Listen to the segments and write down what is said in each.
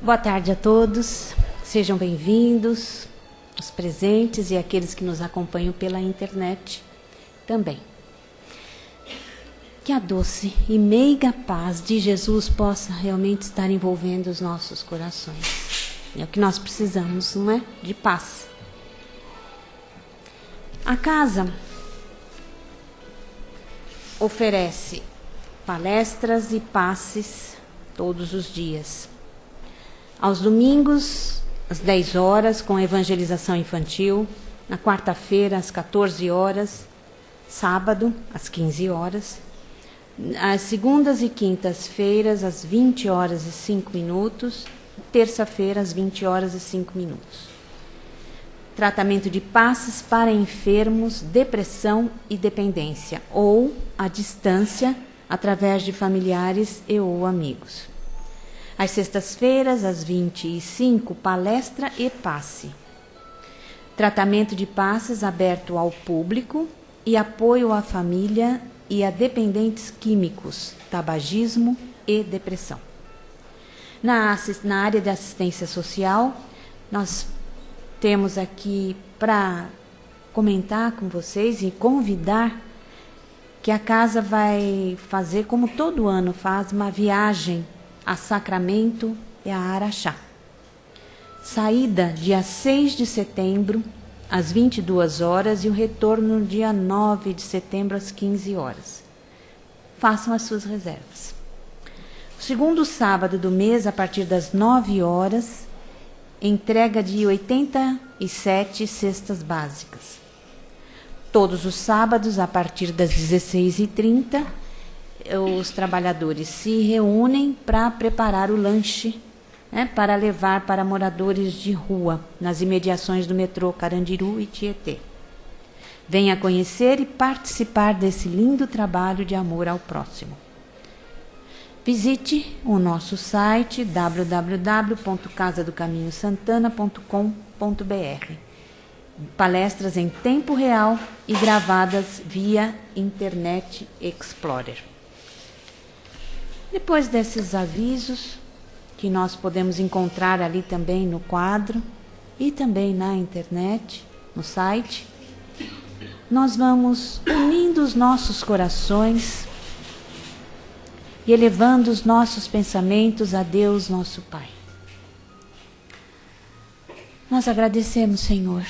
Boa tarde a todos, sejam bem-vindos, os presentes e aqueles que nos acompanham pela internet também. Que a doce e meiga paz de Jesus possa realmente estar envolvendo os nossos corações. É o que nós precisamos, não é? De paz. A casa oferece palestras e passes todos os dias. Aos domingos, às 10 horas, com evangelização infantil. Na quarta-feira, às 14 horas. Sábado, às 15 horas. Às segundas e quintas-feiras, às 20 horas e 5 minutos. Terça-feira, às 20 horas e 5 minutos. Tratamento de passes para enfermos, depressão e dependência, ou à distância, através de familiares e ou amigos. Às sextas-feiras, às 20h05, palestra e passe. Tratamento de passes aberto ao público e apoio à família e a dependentes químicos, tabagismo e depressão. Na área de assistência social, nós temos aqui para comentar com vocês e convidar que a casa vai fazer, como todo ano faz, uma viagem a Sacramento e a Araxá. Saída dia 6 de setembro, às 22 horas, e o retorno no dia 9 de setembro, às 15 horas. Façam as suas reservas. O segundo sábado do mês, a partir das 9 horas, entrega de 87 cestas básicas. Todos os sábados, a partir das 16h30, os trabalhadores se reúnem para preparar o lanche, para levar para moradores de rua, nas imediações do metrô Carandiru e Tietê. Venha conhecer e participar desse lindo trabalho de amor ao próximo. Visite o nosso site www.casadocaminhosantana.com.br. Palestras em tempo real e gravadas via Internet Explorer. Depois desses avisos, que nós podemos encontrar ali também no quadro e também na internet, no site, nós vamos unindo os nossos corações e elevando os nossos pensamentos a Deus, nosso Pai. Nós agradecemos, Senhor,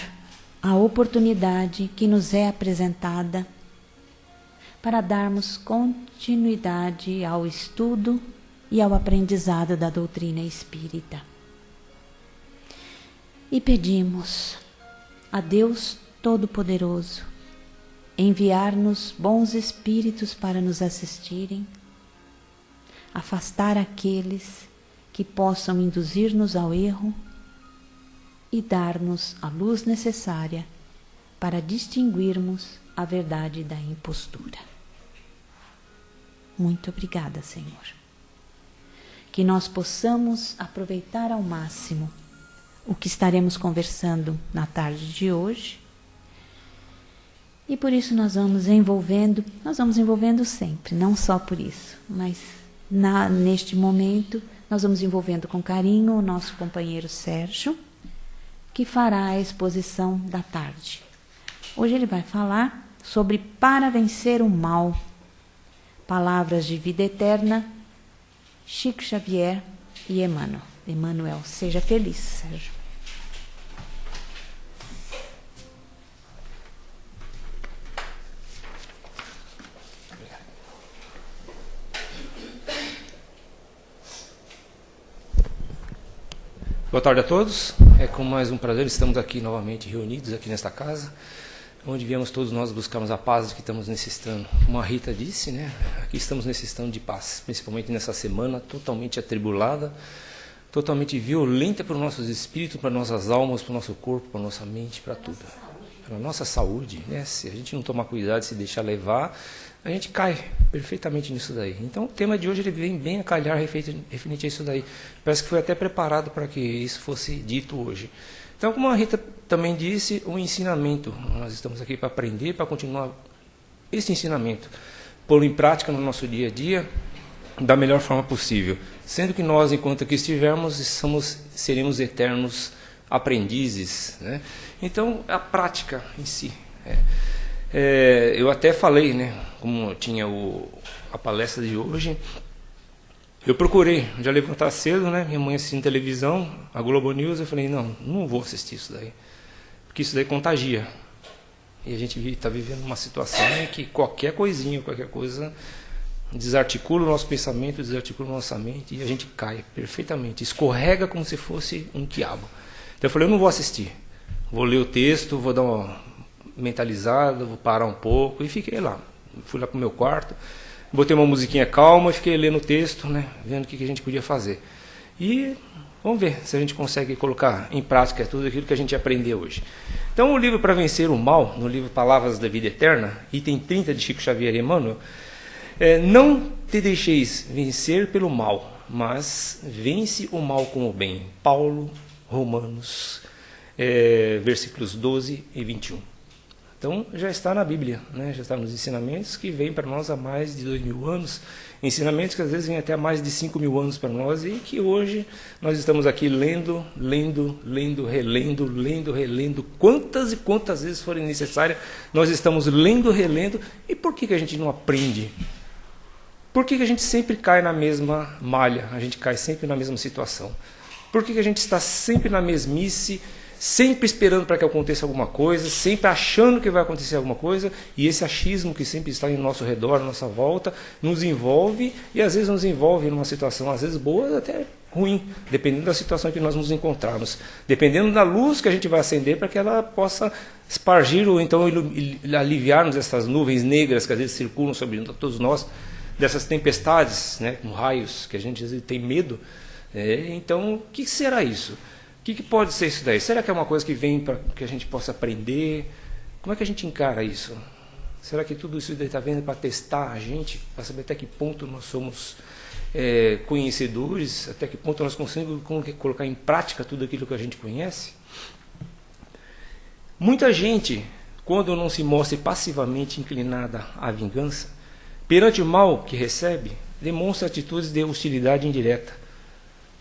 a oportunidade que nos é apresentada para darmos continuidade ao estudo e ao aprendizado da doutrina espírita. E pedimos a Deus Todo-Poderoso enviar-nos bons espíritos para nos assistirem, afastar aqueles que possam induzir-nos ao erro e dar-nos a luz necessária para distinguirmos a verdade da impostura. Muito obrigada, Senhor. Que nós possamos aproveitar ao máximo o que estaremos conversando na tarde de hoje. E por isso nós vamos envolvendo sempre, não só por isso, mas neste momento nós vamos envolvendo com carinho o nosso companheiro Sérgio, que fará a exposição da tarde. Hoje ele vai falar sobre Para Vencer o Mal, palavras de vida eterna, Chico Xavier e Emmanuel. Emmanuel, seja feliz, Sérgio. Boa tarde a todos. É com mais um prazer, estamos aqui novamente reunidos aqui nesta casa, onde viemos todos nós buscarmos a paz que estamos necessitando. Como a Rita disse, aqui estamos necessitando de paz, principalmente nessa semana totalmente atribulada, totalmente violenta para os nossos espíritos, para nossas almas, para o nosso corpo, para a nossa mente, para tudo. Para a nossa saúde, Se a gente não tomar cuidado, se deixar levar, a gente cai perfeitamente nisso daí. Então o tema de hoje ele vem bem a calhar referente a isso daí. Parece que foi até preparado para que isso fosse dito hoje. Então, como a Rita também disse, o ensinamento. Nós estamos aqui para aprender, para continuar esse ensinamento, pô-lo em prática no nosso dia a dia, da melhor forma possível, sendo que nós, enquanto aqui estivermos, seremos eternos aprendizes, né? Então, a prática em si. Eu até falei, né, como tinha a palestra de hoje, eu procurei já levantar cedo, né, minha mãe assistindo televisão, a Globo News, eu falei, não vou assistir isso daí, porque isso daí contagia. E a gente está vivendo uma situação em que qualquer coisinha, qualquer coisa desarticula o nosso pensamento, desarticula a nossa mente e a gente cai perfeitamente, escorrega como se fosse um quiabo. Então eu falei, eu não vou assistir, vou ler o texto, vou dar uma mentalizada, vou parar um pouco, e fiquei lá. Fui lá para o meu quarto, botei uma musiquinha calma e fiquei lendo o texto, né, vendo o que a gente podia fazer. E vamos ver se a gente consegue colocar em prática tudo aquilo que a gente aprendeu hoje. Então o livro Para Vencer o Mal, no livro Palavras da Vida Eterna, item 30 de Chico Xavier e Emmanuel, não te deixeis vencer pelo mal, mas vence o mal com o bem. Paulo, Romanos, versículos 12 e 21. Então já está na Bíblia, né? Já está nos ensinamentos que vêm para nós há mais de 2000 anos, ensinamentos que às vezes vêm até há mais de 5000 anos para nós e que hoje nós estamos aqui lendo, relendo, quantas e quantas vezes forem necessárias, nós estamos lendo, relendo. E por que a gente não aprende? Por que a gente sempre cai na mesma malha? A gente cai sempre na mesma situação? Por que a gente está sempre na mesmice, sempre esperando para que aconteça alguma coisa, sempre achando que vai acontecer alguma coisa, e esse achismo que sempre está em nosso redor, à nossa volta, nos envolve, e às vezes nos envolve numa situação, às vezes boa, até ruim, dependendo da situação que nós nos encontrarmos, dependendo da luz que a gente vai acender para que ela possa espargir ou então aliviar-nos essas nuvens negras que às vezes circulam sobre todos nós, dessas tempestades, né, com raios, que a gente às vezes tem medo. Então, o que será isso? O que pode ser isso daí? Será que é uma coisa que vem para que a gente possa aprender? Como é que a gente encara isso? Será que tudo isso está vindo para testar a gente, para saber até que ponto nós somos conhecedores, até que ponto nós conseguimos colocar em prática tudo aquilo que a gente conhece? Muita gente, quando não se mostra passivamente inclinada à vingança, perante o mal que recebe, demonstra atitudes de hostilidade indireta,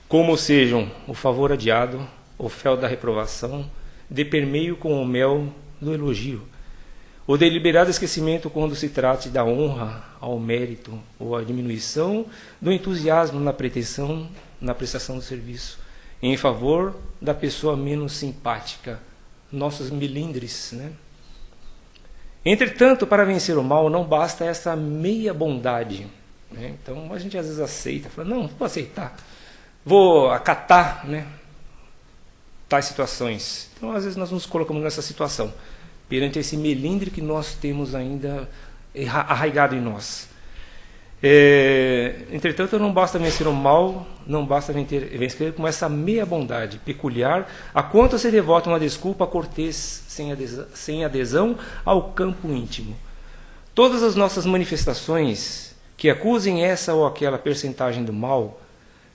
como sejam o favor adiado, o fel da reprovação, de permeio com o mel do elogio, o deliberado esquecimento quando se trate da honra ao mérito, ou a diminuição do entusiasmo na pretensão, na prestação do serviço, em favor da pessoa menos simpática, nossos melindres, né? Entretanto, para vencer o mal, não basta essa meia bondade, né? Então, a gente às vezes aceita, fala, não vou aceitar, vou acatar, né, tais situações. Então, às vezes, nós nos colocamos nessa situação, perante esse melindre que nós temos ainda arraigado em nós. Entretanto, não basta vencer o mal, não basta vencer com essa meia bondade peculiar, a quanto se devota uma desculpa cortês, sem adesão ao campo íntimo. Todas as nossas manifestações que acusem essa ou aquela percentagem do mal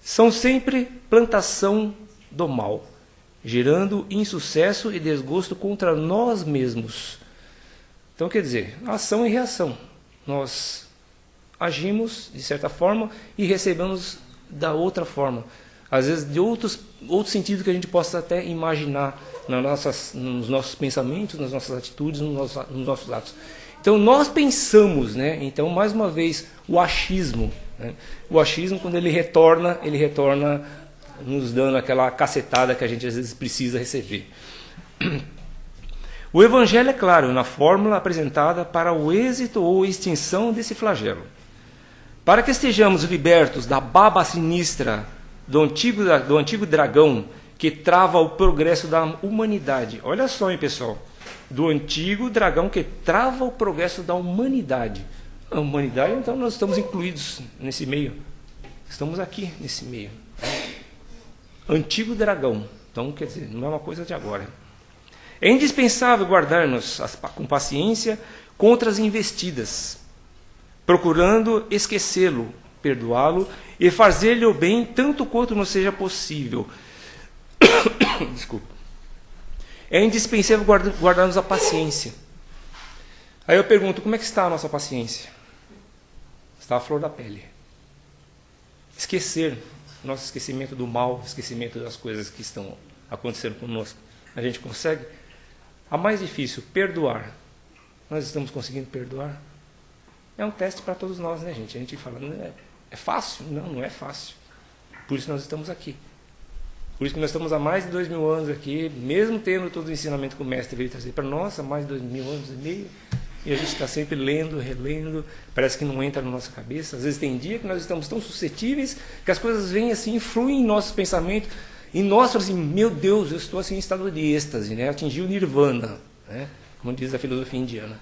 são sempre plantação do mal, gerando insucesso e desgosto contra nós mesmos. Então, quer dizer, ação e reação. Nós agimos de certa forma e recebemos da outra forma. Às vezes de outro sentido que a gente possa até imaginar nos nossos pensamentos, nas nossas atitudes, nos nossos atos. Então nós pensamos, né? Então mais uma vez o achismo, né? O achismo, quando ele retorna nos dando aquela cacetada que a gente às vezes precisa receber. O Evangelho é claro na fórmula apresentada para o êxito ou extinção desse flagelo. Para que estejamos libertos da baba sinistra do antigo dragão que trava o progresso da humanidade. Olha só, hein, pessoal. Do antigo dragão que trava o progresso da humanidade. A humanidade, então, nós estamos incluídos nesse meio. Estamos aqui nesse meio. Antigo dragão. Então, quer dizer, não é uma coisa de agora. É indispensável guardar-nos com paciência contra as investidas, procurando esquecê-lo, perdoá-lo e fazer-lhe o bem tanto quanto nos seja possível. Desculpa. É indispensável guardarmos a paciência. Aí eu pergunto, como é que está a nossa paciência? Está à flor da pele. esquecer, nosso esquecimento do mal, esquecimento das coisas que estão acontecendo conosco. A gente consegue? A mais difícil, perdoar. Nós estamos conseguindo perdoar? É um teste para todos nós, né, gente? A gente fala, é fácil? Não, não é fácil. Por isso nós estamos aqui. Por isso que nós estamos há mais de 2000 anos aqui, mesmo tendo todo o ensinamento que o Mestre veio trazer para nós, há mais de 2000 anos e meio, e a gente está sempre lendo, relendo, parece que não entra na nossa cabeça. Às vezes tem dia que nós estamos tão suscetíveis que as coisas vêm assim, influem em nossos pensamentos, e nós falamos assim, meu Deus, eu estou assim em estado de êxtase, né? Atingi o nirvana, né? Como diz a filosofia indiana.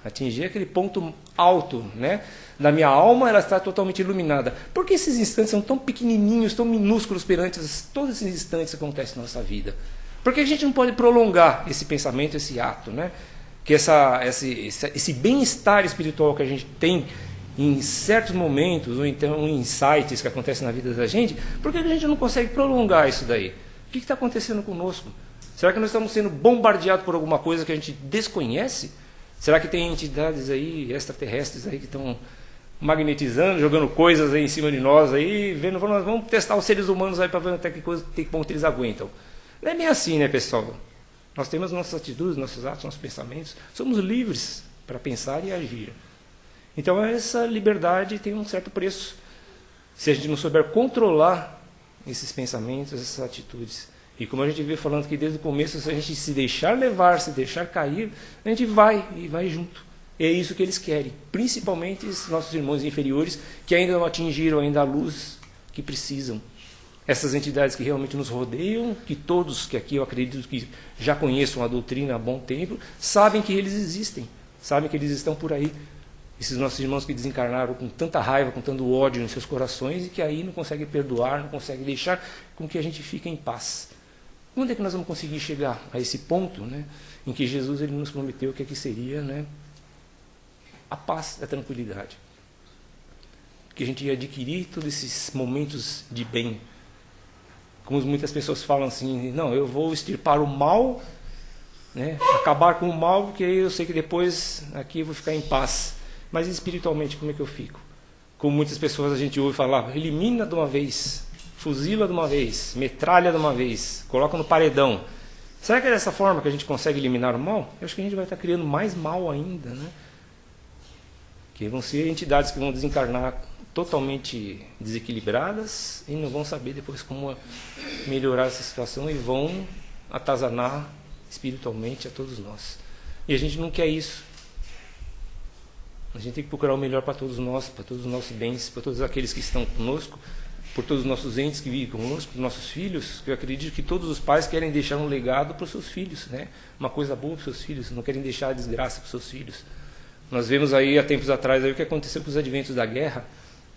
Atingir aquele ponto alto, né? Da minha alma, ela está totalmente iluminada. Por que esses instantes são tão pequenininhos, tão minúsculos perante todos esses instantes que acontecem na nossa vida? Por que a gente não pode prolongar esse pensamento, esse ato, né? Que esse bem-estar espiritual que a gente tem em certos momentos, ou então em insights que acontecem na vida da gente, por que a gente não consegue prolongar isso daí? O que está acontecendo conosco? Será que nós estamos sendo bombardeados por alguma coisa que a gente desconhece? Será que tem entidades aí, extraterrestres aí, que estão magnetizando, jogando coisas aí em cima de nós aí, vendo, vamos testar os seres humanos aí para ver até que ponto eles aguentam? Não é bem assim, né, pessoal? Nós temos nossas atitudes, nossos atos, nossos pensamentos, somos livres para pensar e agir. Então essa liberdade tem um certo preço. Se a gente não souber controlar esses pensamentos, essas atitudes. E como a gente vê falando que desde o começo, se a gente se deixar levar, se deixar cair, a gente vai e vai junto. É isso que eles querem, principalmente os nossos irmãos inferiores que ainda não atingiram ainda a luz que precisam. Essas entidades que realmente nos rodeiam, que todos que aqui eu acredito que já conheçam a doutrina há bom tempo, sabem que eles existem, sabem que eles estão por aí. Esses nossos irmãos que desencarnaram com tanta raiva, com tanto ódio nos seus corações e que aí não conseguem perdoar, não conseguem deixar com que a gente fique em paz. Quando é que nós vamos conseguir chegar a esse ponto, né, em que Jesus ele nos prometeu que aqui seria, né, a paz, a tranquilidade? Que a gente ia adquirir todos esses momentos de bem. Como muitas pessoas falam assim, não, eu vou extirpar o mal, né, acabar com o mal, porque aí eu sei que depois aqui eu vou ficar em paz. Mas espiritualmente, como é que eu fico? Como muitas pessoas a gente ouve falar, elimina de uma vez, fuzila de uma vez, metralha de uma vez, coloca no paredão. Será que é dessa forma que a gente consegue eliminar o mal? Eu acho que a gente vai estar criando mais mal ainda, né? Que vão ser entidades que vão desencarnar totalmente desequilibradas e não vão saber depois como melhorar essa situação e vão atazanar espiritualmente a todos nós. E a gente não quer isso. A gente tem que procurar o melhor para todos nós, para todos os nossos bens, para todos aqueles que estão conosco, por todos os nossos entes que vivem conosco, por nossos filhos. Eu acredito que todos os pais querem deixar um legado para os seus filhos, né? Uma coisa boa para os seus filhos, não querem deixar a desgraça para os seus filhos. Nós vemos aí há tempos atrás aí o que aconteceu com os adventos da guerra,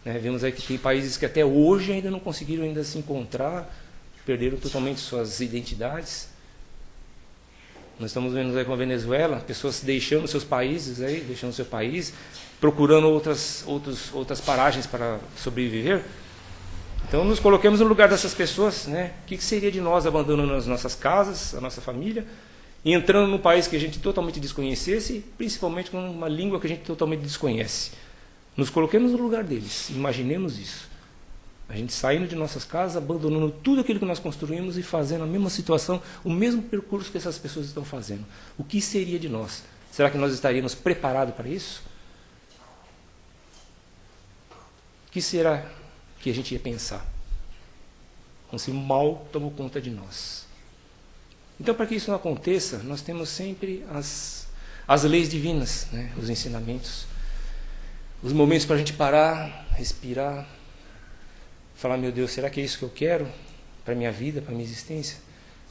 né? Vemos aí que tem países que até hoje ainda não conseguiram ainda se encontrar, perderam totalmente suas identidades. Nós estamos vendo aí com a Venezuela, pessoas deixando seus países, aí, deixando seu país, procurando outras paragens para sobreviver. Então nos coloquemos no lugar dessas pessoas, né? O que seria de nós abandonando as nossas casas, a nossa família, e entrando num país que a gente totalmente desconhecesse, principalmente com uma língua que a gente totalmente desconhece. Nos coloquemos no lugar deles, imaginemos isso. A gente saindo de nossas casas, abandonando tudo aquilo que nós construímos e fazendo a mesma situação, o mesmo percurso que essas pessoas estão fazendo. O que seria de nós? Será que nós estaríamos preparados para isso? O que será que a gente ia pensar? Como se o mal tomou conta de nós. Então, para que isso não aconteça, nós temos sempre as leis divinas, né? Os ensinamentos, os momentos para a gente parar, respirar, falar, meu Deus, será que é isso que eu quero para a minha vida, para a minha existência?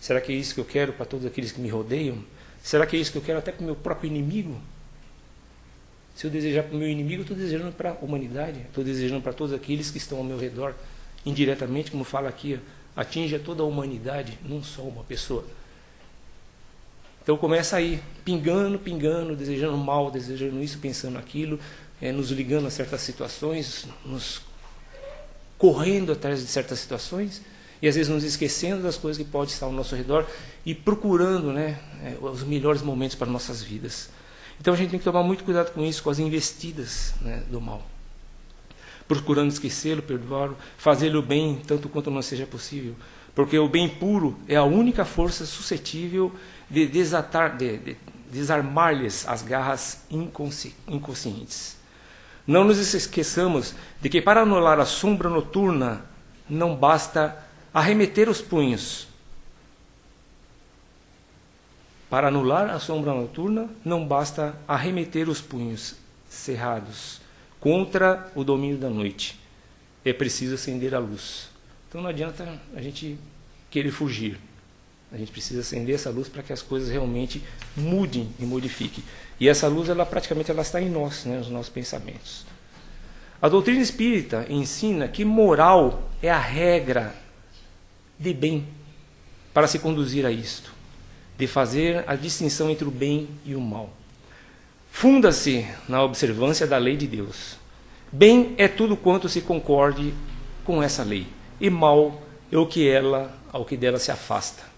Será que é isso que eu quero para todos aqueles que me rodeiam? Será que é isso que eu quero até para o meu próprio inimigo? Se eu desejar para o meu inimigo, eu estou desejando para a humanidade, estou desejando para todos aqueles que estão ao meu redor, indiretamente, como fala aqui, atinge toda a humanidade, não só uma pessoa. Então começa aí, pingando, desejando mal, desejando isso, pensando aquilo, nos ligando a certas situações, nos correndo atrás de certas situações e às vezes nos esquecendo das coisas que podem estar ao nosso redor e procurando, né, os melhores momentos para nossas vidas. Então a gente tem que tomar muito cuidado com isso, com as investidas, né, do mal. procurando esquecê-lo, perdoá-lo, fazer-lhe o bem tanto quanto não seja possível. Porque o bem puro é a única força suscetível de desarmar-lhes as garras inconscientes. Não nos esqueçamos de que para anular a sombra noturna não basta arremeter os punhos. Para anular a sombra noturna não basta arremeter os punhos cerrados contra o domínio da noite. É preciso acender a luz. Então não adianta a gente querer fugir. A gente precisa acender essa luz para que as coisas realmente mudem e modifiquem. E essa luz, ela praticamente está em nós, né, nos nossos pensamentos. A doutrina espírita ensina que moral é a regra de bem para se conduzir a isto, de fazer a distinção entre o bem e o mal. Funda-se na observância da lei de Deus. Bem é tudo quanto se concorde com essa lei, e mal é o que dela se afasta.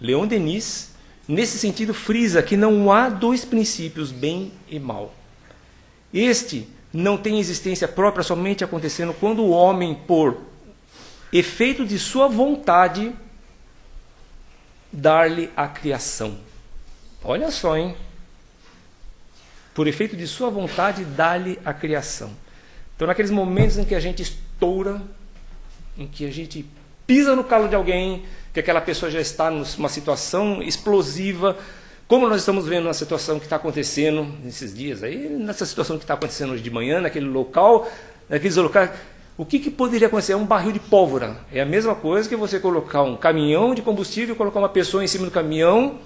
Leon Denis, nesse sentido, frisa que não há dois princípios, bem e mal. Este não tem existência própria somente acontecendo quando o homem, por efeito de sua vontade, dar-lhe a criação. Olha só, hein? Por efeito de sua vontade, dar-lhe a criação. Então, naqueles momentos em que a gente estoura, em que a gente pisa no calo de alguém, que aquela pessoa já está numa situação explosiva, como nós estamos vendo na situação que está acontecendo nesses dias aí, nessa situação que está acontecendo hoje de manhã, naquele local, naqueles locais, o que poderia acontecer? É um barril de pólvora. É a mesma coisa que você colocar um caminhão de combustível, colocar uma pessoa em cima do caminhão,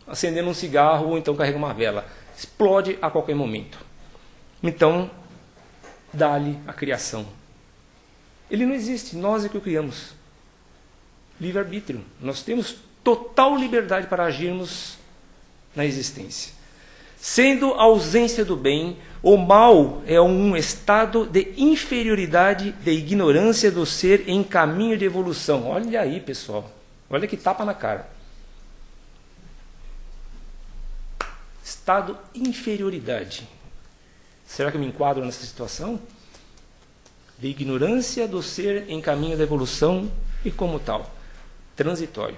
acendendo um cigarro ou então carrega uma vela. Explode a qualquer momento. Então, dá-lhe a criação. Ele não existe, nós é que o criamos. Livre-arbítrio. Nós temos total liberdade para agirmos na existência. Sendo a ausência do bem, o mal é um estado de inferioridade, de ignorância do ser em caminho de evolução. Olha aí, pessoal. Olha que tapa na cara. Estado inferioridade. Será que eu me enquadro nessa situação? De ignorância do ser em caminho da evolução e como tal, transitório.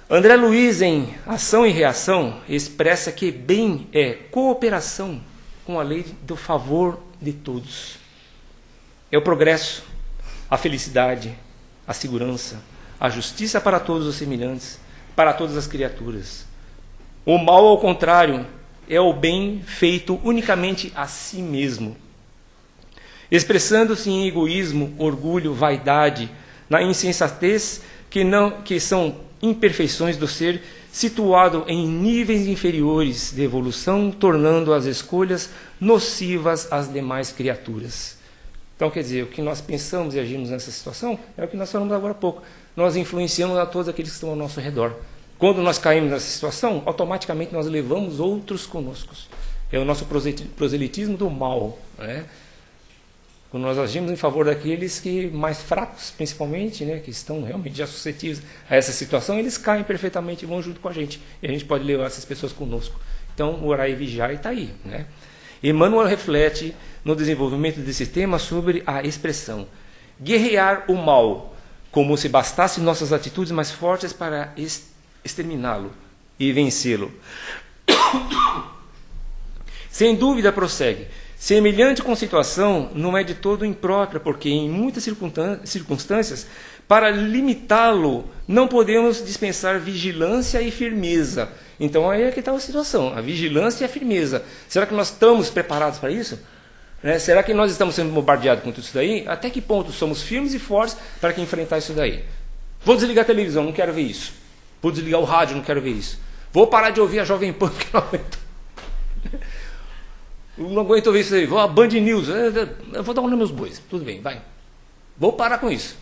André Luiz, em Ação e Reação, expressa que bem é cooperação com a lei do favor de todos. É o progresso, a felicidade, a segurança, a justiça para todos os semelhantes, para todas as criaturas. O mal, ao contrário, é o bem feito unicamente a si mesmo, expressando-se em egoísmo, orgulho, vaidade, na insensatez, que são imperfeições do ser, situado em níveis inferiores de evolução, tornando as escolhas nocivas às demais criaturas. Então, quer dizer, o que nós pensamos e agimos nessa situação é o que nós falamos agora há pouco. Nós influenciamos a todos aqueles que estão ao nosso redor. Quando nós caímos nessa situação, automaticamente nós levamos outros conosco. É o nosso proselitismo do mal, né? Quando nós agimos em favor daqueles que mais fracos, principalmente, né, que estão realmente já suscetíveis a essa situação, eles caem perfeitamente e vão junto com a gente. E a gente pode levar essas pessoas conosco. Então, orar e vigiar está aí, né? Emmanuel reflete no desenvolvimento desse tema sobre a expressão guerrear o mal, como se bastassem nossas atitudes mais fortes para exterminá-lo e vencê-lo. Sem dúvida, prossegue, semelhante com situação não é de todo imprópria, porque em muitas circunstâncias, para limitá-lo, não podemos dispensar vigilância e firmeza. Então aí é que está a situação, a vigilância e a firmeza. Será que nós estamos preparados para isso? Será que nós estamos sendo bombardeados com tudo isso daí? Até que ponto somos firmes e fortes para que enfrentar isso daí? Vou desligar a televisão, não quero ver isso. Vou desligar o rádio, não quero ver isso. Vou parar de ouvir a Jovem Pan, porque não aguento. Não aguento ver isso aí. Vou a Band News. Eu vou dar um nos meus bois. Tudo bem, vai. Vou parar com isso.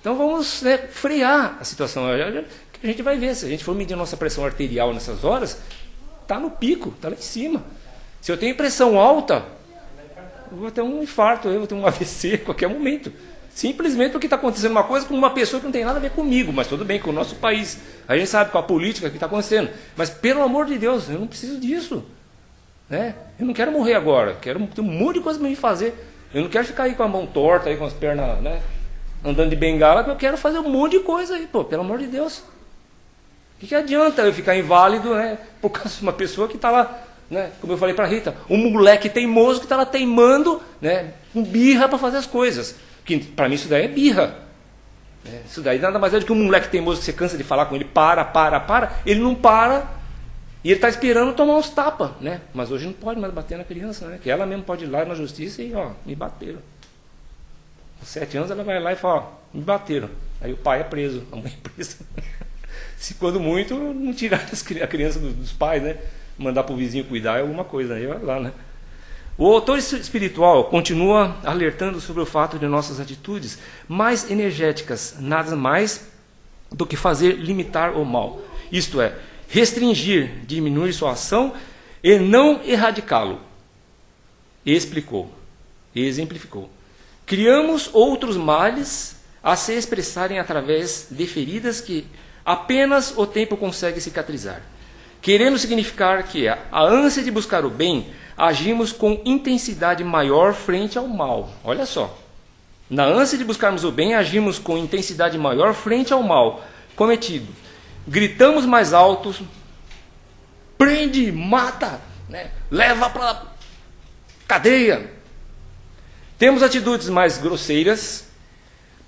Então vamos frear a situação. A gente vai ver. Se a gente for medir a nossa pressão arterial nessas horas, está no pico, está lá em cima. Se eu tenho pressão alta, eu vou ter um infarto, eu vou ter um AVC a qualquer momento. Simplesmente porque está acontecendo uma coisa com uma pessoa que não tem nada a ver comigo, mas tudo bem, com o nosso país. A gente sabe com a política que está acontecendo. Mas, pelo amor de Deus, eu não preciso disso. né? Eu não quero morrer agora, quero ter um monte de coisa para me fazer. Eu não quero ficar aí com a mão torta, aí com as pernas, né, andando de bengala, eu quero fazer um monte de coisa aí, pô, pelo amor de Deus. O que adianta eu ficar inválido, né, por causa de uma pessoa que está lá, né, como eu falei para a Rita, um moleque teimoso que está lá teimando, né, com birra para fazer as coisas. Que para mim isso daí é birra. Isso daí nada mais é do que um moleque teimoso que você cansa de falar com ele, para, ele não para, e ele está esperando tomar uns tapas, né? Mas hoje não pode mais bater na criança, né? Que ela mesmo pode ir lá na justiça e, ó, me bateram. Com 7 anos ela vai lá e fala, ó, me bateram. Aí o pai é preso, a mãe é presa. Se quando muito, não tirar a criança dos pais, né? Mandar para o vizinho cuidar é alguma coisa, aí vai lá, né? O autor espiritual continua alertando sobre o fato de nossas atitudes mais energéticas, nada mais do que fazer limitar o mal. Isto é, restringir, diminuir sua ação e não erradicá-lo. Explicou, exemplificou. Criamos outros males a se expressarem através de feridas que apenas o tempo consegue cicatrizar. Querendo significar que a ânsia de buscar o bem, agimos com intensidade maior frente ao mal. Olha só. Na ânsia de buscarmos o bem, agimos com intensidade maior frente ao mal cometido. Gritamos mais alto, prende, mata, né? Leva para cadeia. Temos atitudes mais grosseiras,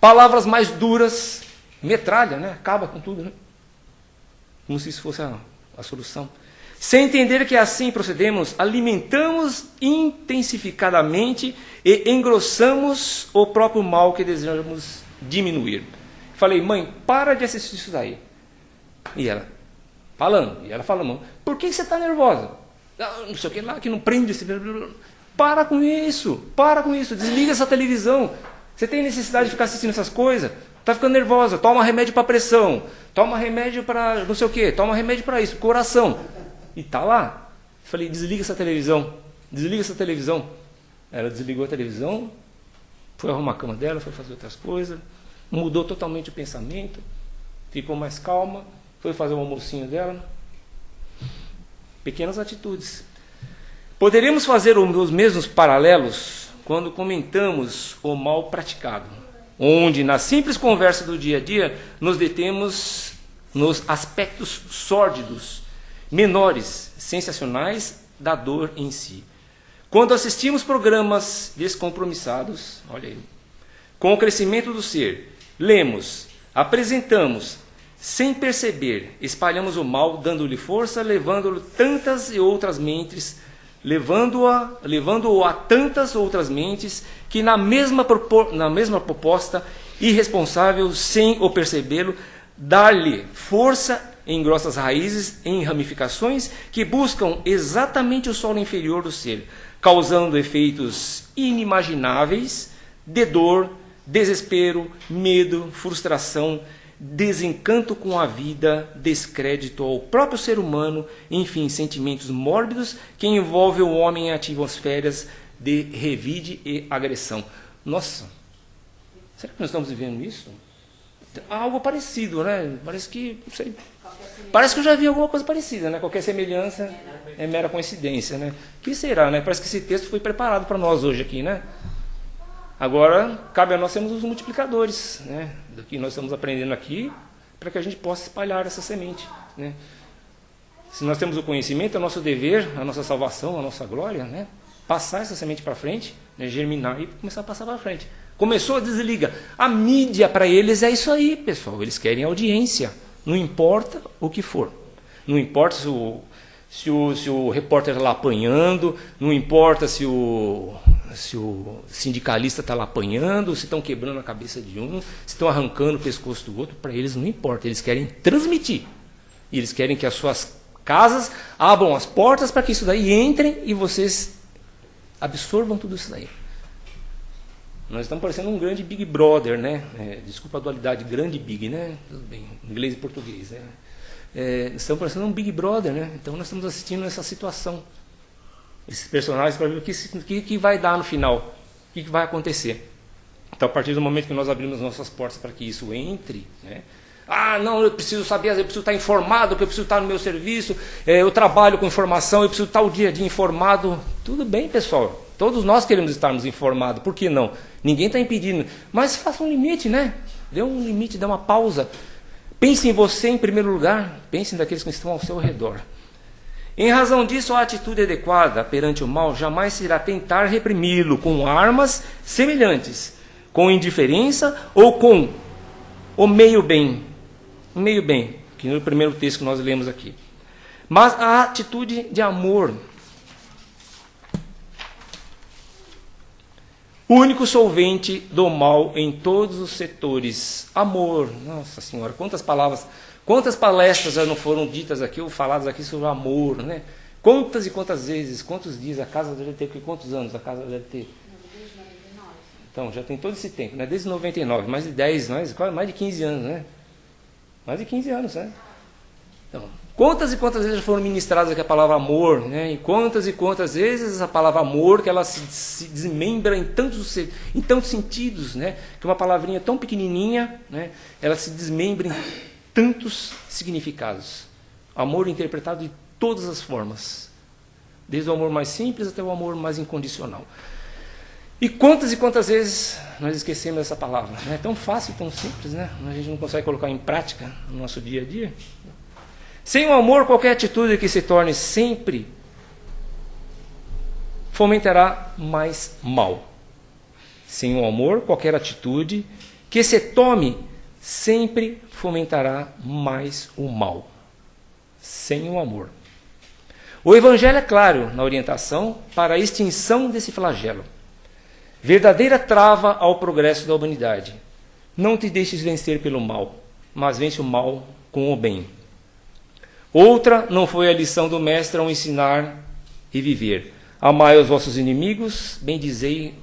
palavras mais duras, metralha, né? Acaba com tudo, né? Como se isso fosse a solução. Sem entender que assim procedemos, alimentamos intensificadamente e engrossamos o próprio mal que desejamos diminuir. Falei, mãe, para de assistir isso daí. E ela falando, por que você está nervosa? Não sei o que lá, que não prende esse... Para com isso, desliga essa televisão. Você tem necessidade de ficar assistindo essas coisas? Está ficando nervosa, toma remédio para pressão, toma remédio para não sei o que, toma remédio para isso, coração. E tá lá. Falei, desliga essa televisão. Ela desligou a televisão, foi arrumar a cama dela, foi fazer outras coisas, mudou totalmente o pensamento, ficou mais calma, foi fazer o almocinho dela. Pequenas atitudes. Poderíamos fazer os mesmos paralelos quando comentamos o mal praticado, onde na simples conversa do dia a dia nos detemos nos aspectos sórdidos, menores, sensacionais da dor em si. Quando assistimos programas descompromissados, olha aí, com o crescimento do ser, lemos, apresentamos, sem perceber, espalhamos o mal, dando-lhe força, levando-o tantas e outras mentes, levando-o a tantas outras mentes que na mesma proposta irresponsável, sem o percebê-lo, dar-lhe força em grossas raízes, em ramificações que buscam exatamente o solo inferior do ser, causando efeitos inimagináveis de dor, desespero, medo, frustração, desencanto com a vida, descrédito ao próprio ser humano, enfim, sentimentos mórbidos que envolvem o homem em atmosferas de revide e agressão. Nossa, será que nós estamos vivendo isso? Algo parecido, né? Parece que, não sei, parece que eu já vi alguma coisa parecida, né? Qualquer semelhança é mera coincidência, né? Que será, né? Parece que esse texto foi preparado para nós hoje aqui, né? Agora, cabe a nós sermos os multiplicadores, né? Do que nós estamos aprendendo aqui, para que a gente possa espalhar essa semente, né? Se nós temos o conhecimento, é nosso dever, a nossa salvação, a nossa glória, né? Passar essa semente para frente, né? Germinar e começar a passar para frente. Começou, desliga. A mídia para eles é isso aí, pessoal. Eles querem audiência. Não importa o que for. Não importa se o repórter está lá apanhando, não importa se o sindicalista está lá apanhando, se estão quebrando a cabeça de um, se estão arrancando o pescoço do outro. Para eles não importa. Eles querem transmitir. E eles querem que as suas casas abram as portas para que isso daí entrem e vocês absorvam tudo isso daí. Nós estamos parecendo um grande Big Brother, né? Desculpa a dualidade, grande Big, né? Tudo bem, inglês e português, né? Estamos parecendo um Big Brother, né? Então nós estamos assistindo essa situação. Esses personagens para ver o que vai dar no final, o que vai acontecer. Então a partir do momento que nós abrimos nossas portas para que isso entre, né? Ah, não, eu preciso saber, eu preciso estar informado, porque eu preciso estar no meu serviço, eu trabalho com informação, eu preciso estar o dia a dia informado. Tudo bem, pessoal. Todos nós queremos estarmos informados. Por que não? Ninguém está impedindo. Mas faça um limite, né? Dê um limite, dê uma pausa. Pense em você em primeiro lugar. Pense naqueles que estão ao seu redor. Em razão disso, a atitude adequada perante o mal jamais será tentar reprimi-lo com armas semelhantes, com indiferença ou com o meio-bem. O meio-bem, que no primeiro texto que nós lemos aqui. Mas a atitude de amor. Único solvente do mal em todos os setores. Amor. Nossa Senhora, quantas palavras, quantas palestras já não foram ditas aqui ou faladas aqui sobre amor, né? Quantas e quantas vezes, quantos dias, a casa deve ter, quantos anos a casa deve ter? Desde 99. Então, já tem todo esse tempo, né? Desde 99, mais de 10, mais de 15 anos, né? Mais de 15 anos, né? Então, quantas e quantas vezes foram ministradas aqui a palavra amor, né? E quantas vezes essa palavra amor, que ela se desmembra em tantos sentidos, né? Que uma palavrinha tão pequenininha, né? Ela se desmembra em tantos significados. Amor interpretado de todas as formas. Desde o amor mais simples até o amor mais incondicional. E quantas vezes nós esquecemos essa palavra? É tão fácil, tão simples, né? A gente não consegue colocar em prática no nosso dia a dia. Sem o amor, qualquer atitude que se torne sempre fomentará mais mal. Sem o amor, qualquer atitude que se tome sempre fomentará mais o mal. Sem o amor. O Evangelho é claro na orientação para a extinção desse flagelo. Verdadeira trava ao progresso da humanidade. Não te deixes vencer pelo mal, mas vence o mal com o bem. Outra não foi a lição do Mestre ao ensinar e viver. Amai os vossos inimigos, bendizei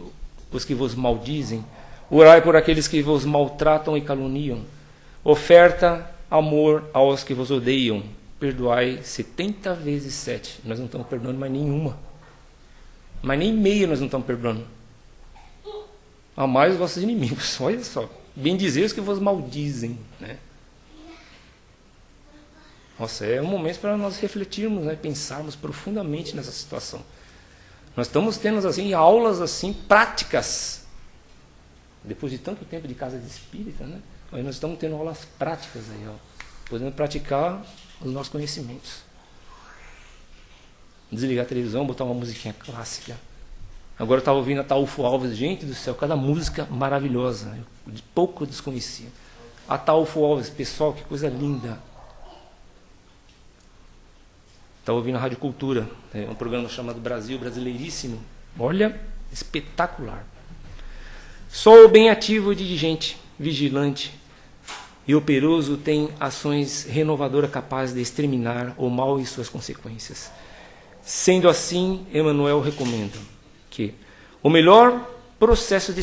os que vos maldizem, orai por aqueles que vos maltratam e caluniam. Oferta amor aos que vos odeiam, perdoai 70 vezes 7. Nós não estamos perdoando mais nenhuma. Mas nem meia nós não estamos perdoando. Amai os vossos inimigos, olha só. Bendizei os que vos maldizem, né? Nossa, é um momento para nós refletirmos, né? Pensarmos profundamente nessa situação. Nós estamos tendo assim, aulas assim, práticas. Depois de tanto tempo de casa de espírita, né? Aí nós estamos tendo aulas práticas aí, ó, podendo praticar os nossos conhecimentos. Desligar a televisão, botar uma musiquinha clássica. Agora eu estava ouvindo a Taúfo Alves, gente do céu, cada música maravilhosa. Pouco eu desconhecia. A Taúfo Alves, pessoal, que coisa linda. Estava ouvindo a Rádio Cultura, um programa chamado Brasil Brasileiríssimo. Olha, espetacular. Só o bem ativo e diligente, vigilante e operoso tem ações renovadoras capazes de exterminar o mal e suas consequências. Sendo assim, Emmanuel recomenda que o melhor processo de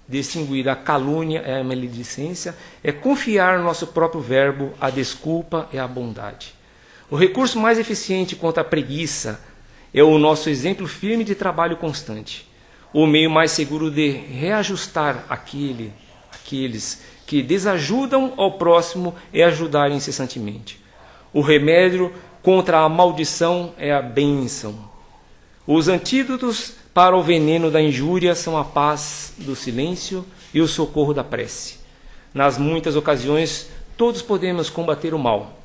distinguir a calúnia e a maledicência é confiar no nosso próprio verbo a desculpa e a bondade. O recurso mais eficiente contra a preguiça é o nosso exemplo firme de trabalho constante. O meio mais seguro de reajustar aqueles que desajudam ao próximo é ajudar incessantemente. O remédio contra a maldição é a bênção. Os antídotos para o veneno da injúria são a paz do silêncio e o socorro da prece. Nas muitas ocasiões, todos podemos combater o mal,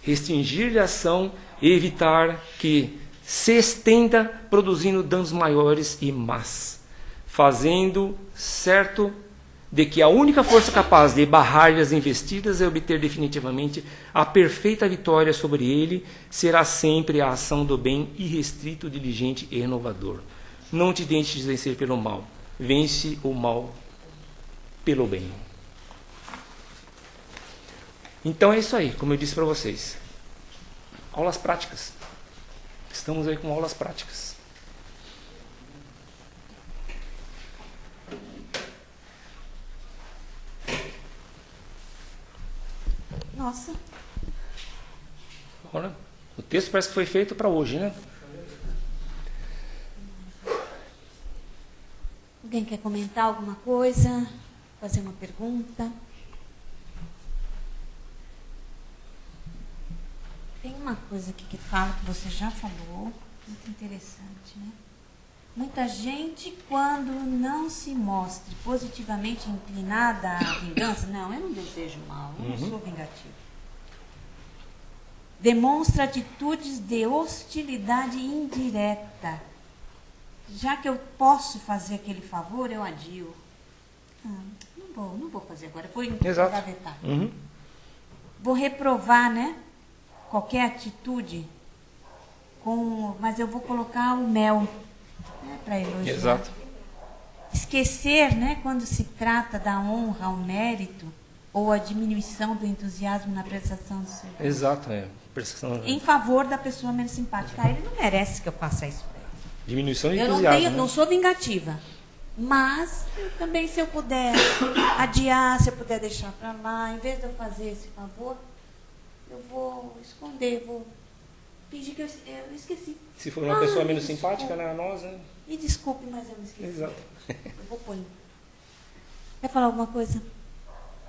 restringir a ação e evitar que se estenda produzindo danos maiores e más, fazendo certo de que a única força capaz de barrar as investidas e obter definitivamente a perfeita vitória sobre ele será sempre a ação do bem irrestrito, diligente e renovador. Não te deixes vencer pelo mal, vence o mal pelo bem. Então é isso aí, como eu disse para vocês. Aulas práticas. Estamos aí com aulas práticas. Nossa. Olha, o texto parece que foi feito para hoje, né? Alguém quer comentar alguma coisa? Fazer uma pergunta? uma coisa aqui que fala, que você já falou, muito interessante, né? Muita gente, quando não se mostre positivamente inclinada à vingança, não, eu não desejo mal, eu não sou vingativo. Demonstra atitudes de hostilidade indireta. Já que eu posso fazer aquele favor, eu adio. Não vou fazer agora, vou engavetar. Vou reprovar, né? Qualquer atitude, mas eu vou colocar o mel, né, para elogiar. Exato. Esquecer, né, quando se trata da honra ao mérito ou a diminuição do entusiasmo na prestação do serviço. Exato, Em favor da pessoa menos simpática. Ele não merece que eu faça isso. Diminuição de Eu entusiasmo. não sou vingativa. Mas eu também, se eu puder adiar, se eu puder deixar para lá, em vez de eu fazer esse favor, eu vou esconder, vou fingir que eu esqueci. Se for uma pessoa menos simpática, né, a nós, né? Me desculpe, mas eu me esqueci. Exato. Eu vou pôr. Quer falar alguma coisa?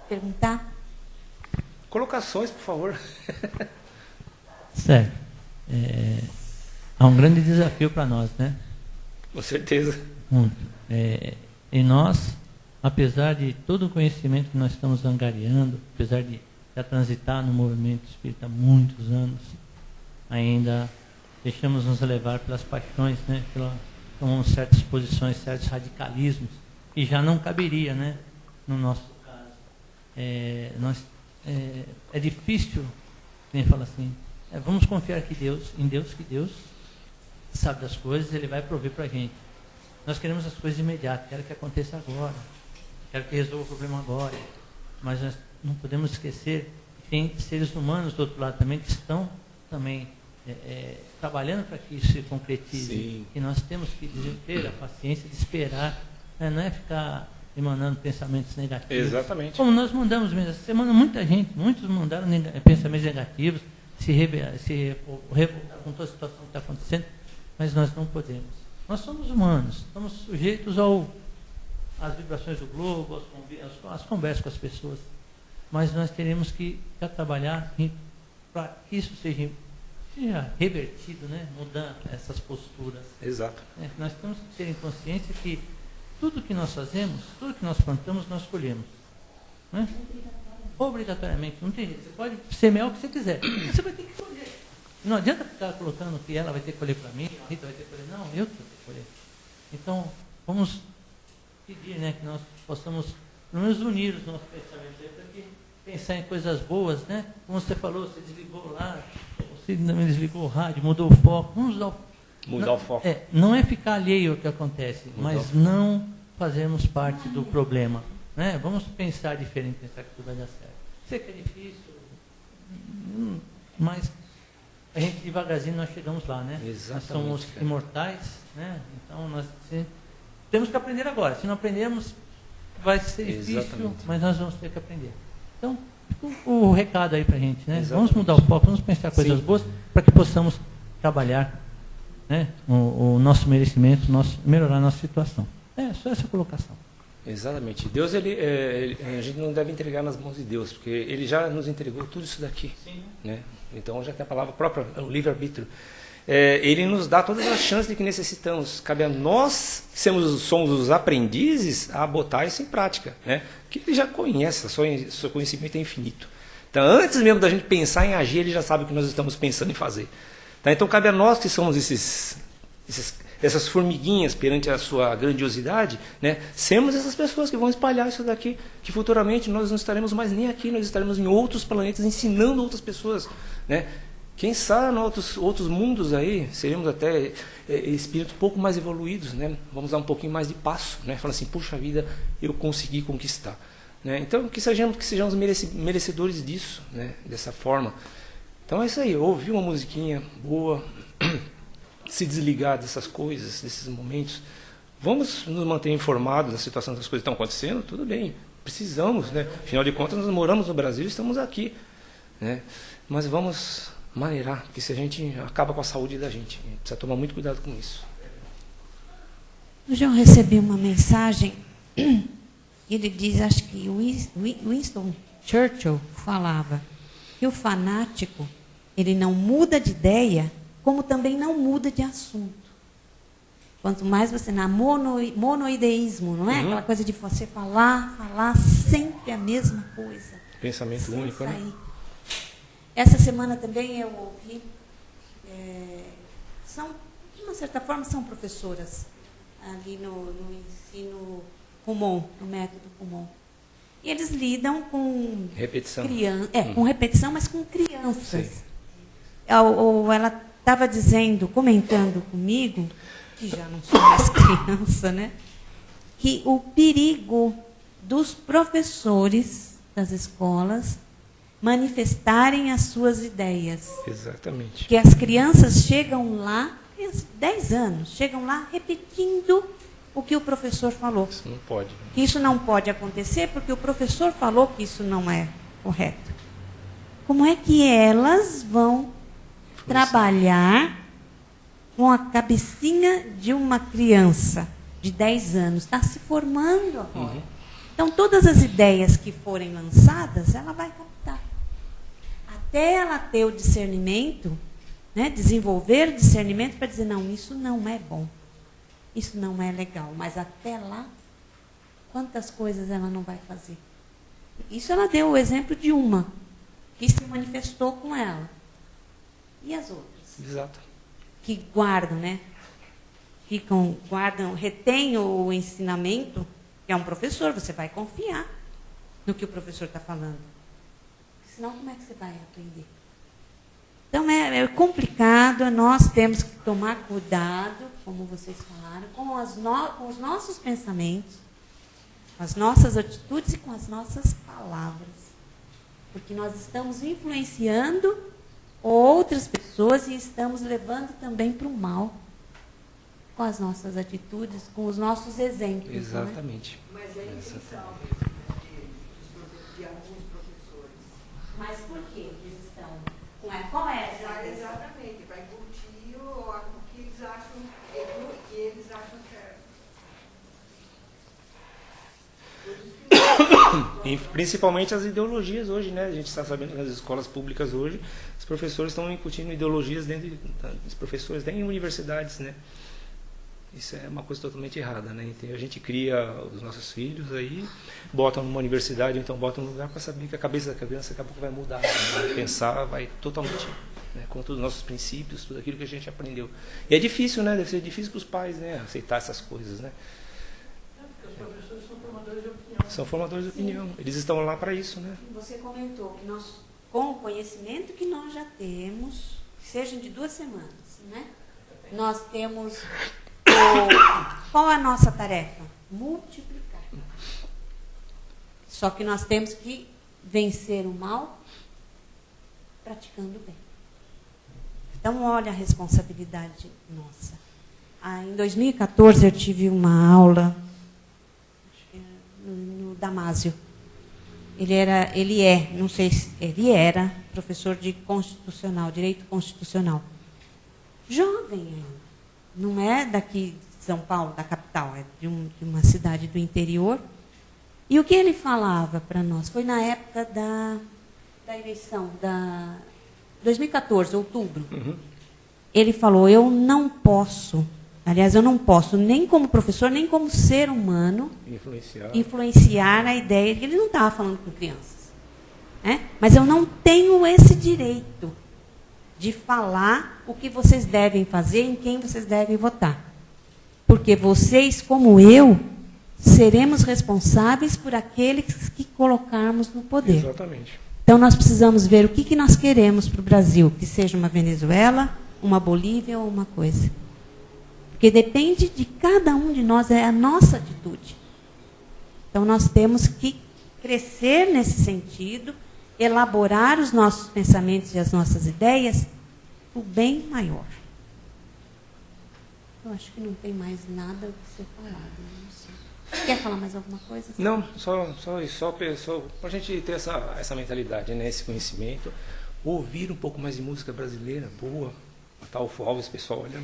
Perguntar? Colocações, por favor. Certo. Há um grande desafio para nós, né? Com certeza. E nós, apesar de todo o conhecimento que nós estamos angariando, apesar de já transitar no movimento espírita há muitos anos, ainda deixamos nos levar pelas paixões, né? Tomamos certas posições, certos radicalismos, que já não caberia, né? No nosso caso. É difícil, quem fala assim, vamos confiar em Deus, que Deus sabe das coisas, Ele vai prover para a gente. Nós queremos as coisas imediatas, quero que aconteça agora, quero que resolva o problema agora, mas nós não podemos esquecer que tem seres humanos do outro lado também que estão também trabalhando para que isso se concretize. Sim. E nós temos que ter a paciência de esperar, né? Não é ficar emanando pensamentos negativos. Exatamente. Como nós mandamos mesmo essa semana, muitos mandaram pensamentos negativos, se revoltar com toda a situação que está acontecendo, mas nós não podemos. Nós somos humanos, estamos sujeitos às vibrações do globo, às conversas com as pessoas, mas nós teremos que trabalhar para que isso seja revertido, né? Mudando essas posturas. Exato. Nós temos que ter em consciência que tudo que nós fazemos, tudo que nós plantamos, nós colhemos. Né? Obrigatoriamente, não tem jeito. Você pode semear o que você quiser, mas você vai ter que colher. Não adianta ficar colocando que ela vai ter que colher para mim, a Rita vai ter que colher. Não, eu tenho que colher. Então, vamos pedir, né, que nós possamos, pelo menos, unir os nossos pensamentos para que pensar em coisas boas, né? Como você falou, você desligou lá, você também desligou o rádio, mudou o foco. Vamos mudar o foco. Não é ficar alheio ao que acontece, mas não fazermos parte do problema. Né? Vamos pensar diferente, pensar que tudo vai dar certo. Sei que é difícil, mas a gente devagarzinho nós chegamos lá, né? Exatamente, nós somos imortais, né? Então nós temos que aprender agora. Se não aprendermos, vai ser difícil, exatamente, mas nós vamos ter que aprender. Então, o recado aí para a gente, né? Exatamente. Vamos mudar o foco, vamos pensar coisas boas para que possamos trabalhar, né? o nosso merecimento, melhorar a nossa situação. Só essa colocação. Exatamente. Deus, a gente não deve entregar nas mãos de Deus, porque Ele já nos entregou tudo isso daqui. Sim. Né? Então já tem a palavra própria, o livre-arbítrio. Ele nos dá todas as chances de que necessitamos. Cabe a nós, que somos os aprendizes, a botar isso em prática. Né? Que Ele já conhece, seu conhecimento é infinito. Então, antes mesmo da gente pensar em agir, Ele já sabe o que nós estamos pensando em fazer. Tá? Então, cabe a nós que somos essas formiguinhas perante a sua grandiosidade, né? Sermos essas pessoas que vão espalhar isso daqui, que futuramente nós não estaremos mais nem aqui, nós estaremos em outros planetas ensinando outras pessoas. Né? Quem sabe em outros mundos aí, seremos até espíritos um pouco mais evoluídos, né? Vamos dar um pouquinho mais de passo, né? Falar assim, puxa vida, eu consegui conquistar. Né? Então, que sejamos merecedores disso, né? Dessa forma. Então é isso aí, ouvir uma musiquinha boa, se desligar dessas coisas, desses momentos. Vamos nos manter informados da situação das coisas que estão acontecendo, tudo bem, precisamos, né? Afinal de contas, nós moramos no Brasil e estamos aqui. Né? Mas vamos maneirar, porque se a gente acaba com a saúde da gente, a gente precisa tomar muito cuidado com isso. Hoje eu recebi uma mensagem, ele diz, acho que Winston Churchill falava, que o fanático ele não muda de ideia, como também não muda de assunto. Quanto mais você na monoideísmo, não é? Aquela coisa de você falar sempre a mesma coisa. Pensamento único, né? Essa semana também eu ouvi, de uma certa forma, são professoras ali no ensino Kumon, no método Kumon. E eles lidam com repetição. Com repetição, mas com crianças. Ela estava comentando comigo, que já não sou mais criança, né? Que o perigo dos professores das escolas manifestarem as suas ideias. Exatamente. Que as crianças chegam lá, 10 anos, chegam lá repetindo o que o professor falou. Isso não pode. Que isso não pode acontecer porque o professor falou que isso não é correto. Como é que elas vão trabalhar com a cabecinha de uma criança de 10 anos? Está se formando agora. Então, todas as ideias que forem lançadas, ela vai captar. Até ela ter o discernimento, né, desenvolver o discernimento para dizer, não, isso não é bom. Isso não é legal. Mas até lá, quantas coisas ela não vai fazer? Isso ela deu o exemplo de uma, que se manifestou com ela. E as outras? Exato. Que guardam, né? Retém o ensinamento, que é um professor, você vai confiar no que o professor está falando. Senão, como é que você vai aprender? Então, é complicado, nós temos que tomar cuidado, como vocês falaram, com os nossos pensamentos, com as nossas atitudes e com as nossas palavras. Porque nós estamos influenciando outras pessoas e estamos levando também para o mal com as nossas atitudes, com os nossos exemplos. Exatamente. Né? Mas é a intenção de alguns professores. Mas por que eles estão? Qual é essa? Exatamente, vai curtir o que eles acham, que eles acham certo. E principalmente as ideologias hoje, né? A gente está sabendo que nas escolas públicas hoje, os professores estão incutindo ideologias dentro dos professores, dentro de universidades, né? Isso é uma coisa totalmente errada, né? Então, a gente cria os nossos filhos aí, botam numa universidade, então botam num lugar para saber que a cabeça da criança daqui a pouco vai mudar, né? Pensar vai totalmente, né? Contra os nossos princípios, tudo aquilo que a gente aprendeu. E é difícil, né? Deve ser difícil para os pais, né? Aceitar essas coisas, né? Porque os professores são formadores de opinião. São formadores de opinião. Eles estão lá para isso, né? Você comentou que nós, com o conhecimento que nós já temos, que sejam de 2 semanas, né? Nós temos... Qual é a nossa tarefa? Multiplicar. Só que nós temos que vencer o mal praticando o bem. Então, olha a responsabilidade nossa. Em 2014, eu tive uma aula no Damásio. Ele era professor de constitucional, direito constitucional. Jovem ainda. Não é daqui de São Paulo, da capital, é de uma cidade do interior. E o que ele falava para nós? Foi na época da eleição, 2014, outubro. Ele falou, eu não posso nem como professor, nem como ser humano, influenciar a ideia. Ele não estava falando com crianças. Né? Mas eu não tenho esse direito de falar o que vocês devem fazer, em quem vocês devem votar. Porque vocês, como eu, seremos responsáveis por aqueles que colocarmos no poder. Exatamente. Então, nós precisamos ver o que nós queremos para o Brasil, que seja uma Venezuela, uma Bolívia ou uma coisa. Porque depende de cada um de nós, é a nossa atitude. Então, nós temos que crescer nesse sentido, elaborar os nossos pensamentos e as nossas ideias para o bem maior. Eu acho que não tem mais nada a ser falado. Não sei. Quer falar mais alguma coisa? Não, só para a gente ter essa mentalidade, né? Esse conhecimento. Ouvir um pouco mais de música brasileira, boa. Talfo Alves, pessoal, olha.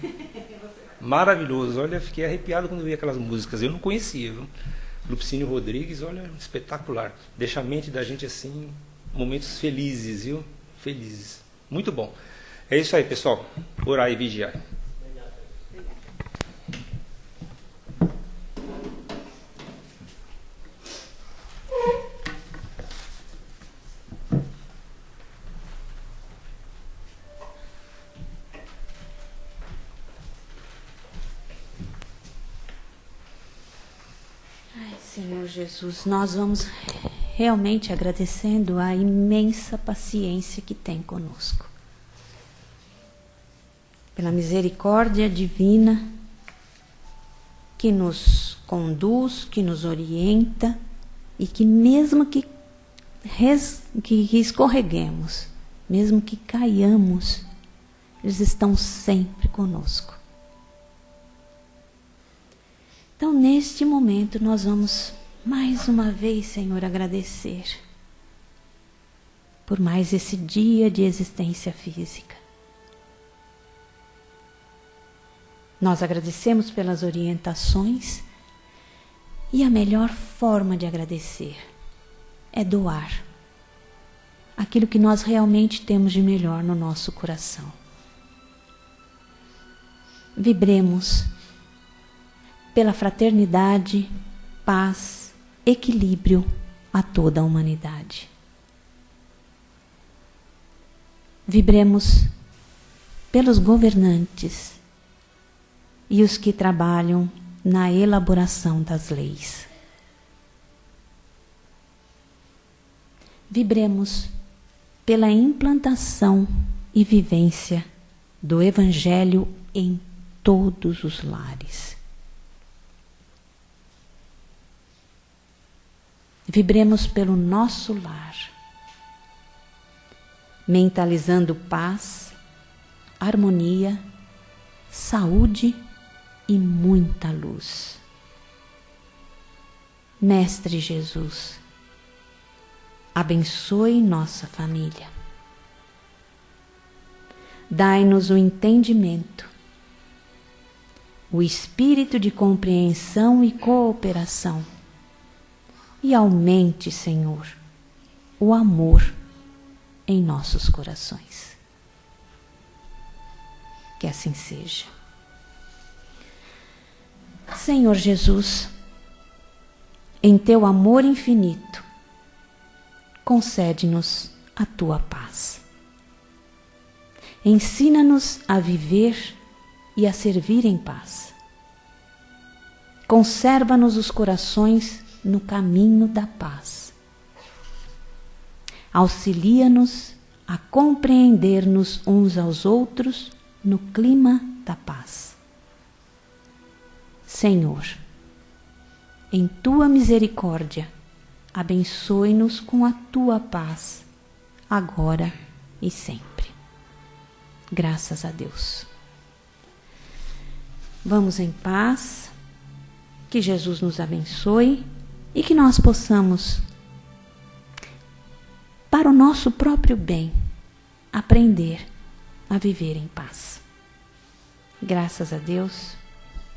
Maravilhoso. Olha, fiquei arrepiado quando vi aquelas músicas. Eu não conhecia, viu? Lupicínio Rodrigues, olha, espetacular. Deixa a mente da gente assim... Momentos felizes, viu? Felizes. Muito bom. É isso aí, pessoal. Orar e vigiar. Senhor Jesus, nós vamos realmente agradecendo a imensa paciência que tem conosco. Pela misericórdia divina que nos conduz, que nos orienta e que mesmo que escorreguemos, mesmo que caiamos, eles estão sempre conosco. Então, neste momento, nós vamos mais uma vez, Senhor, agradecer por mais esse dia de existência física. Nós agradecemos pelas orientações e a melhor forma de agradecer é doar aquilo que nós realmente temos de melhor no nosso coração. Vibremos pela fraternidade, paz, equilíbrio a toda a humanidade. Vibremos pelos governantes e os que trabalham na elaboração das leis. Vibremos pela implantação e vivência do Evangelho em todos os lares. Vibremos pelo nosso lar, mentalizando paz, harmonia, saúde e muita luz. Mestre Jesus, abençoe nossa família. Dai-nos o entendimento, o espírito de compreensão e cooperação. E aumente, Senhor, o amor em nossos corações. Que assim seja. Senhor Jesus, em teu amor infinito, concede-nos a tua paz. Ensina-nos a viver e a servir em paz. Conserva-nos os corações no caminho da paz. Auxilia-nos a compreender-nos uns aos outros no clima da paz. Senhor, em tua misericórdia, abençoe-nos com a tua paz, agora e sempre. Graças a Deus. Vamos em paz, que Jesus nos abençoe e que nós possamos, para o nosso próprio bem, aprender a viver em paz. Graças a Deus,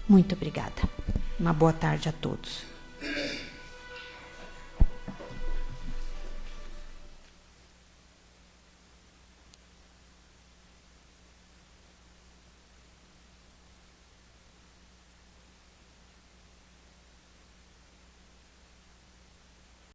muito obrigada. Uma boa tarde a todos.